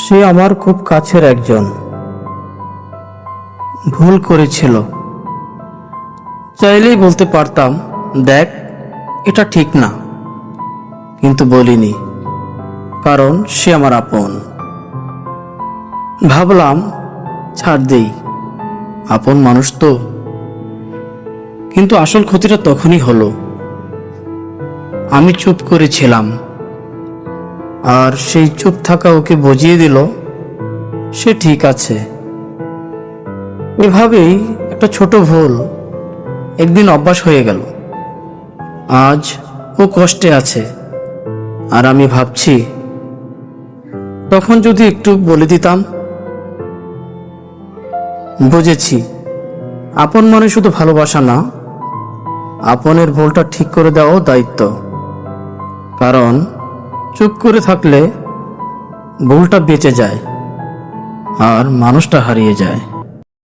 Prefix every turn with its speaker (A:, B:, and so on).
A: সে আমার খুব কাছের একজন। ভুল করেছিল, চাইলেই বলতে পারতাম, দেখ এটা ঠিক না, কিন্তু বলিনি, কারণ সে আমার আপন। ভাবলাম ছাড় দেই, আপন মানুষ তো। কিন্তু আসল ক্ষতিটা তখনই হলো। আমি চুপ করেছিলাম, আর সেই চুপ থাকা ওকে বুঝিয়ে দিল সে ঠিক আছে। এভাবেই একটা ছোট ভুল একদিন অভ্যাস হয়ে গেল। আজ ও কষ্টে আছে, আর আমি ভাবছি তখন যদি একটু বলে দিতাম। বুঝেছি, আপন মানে শুধু ভালোবাসা না, আপনের ভুলটা ঠিক করে দেওয়াও দায়িত্ব। কারণ চুপ করে থাকলে ভুলটা বেঁচে যায় আর মানুষটা হারিয়ে যায়।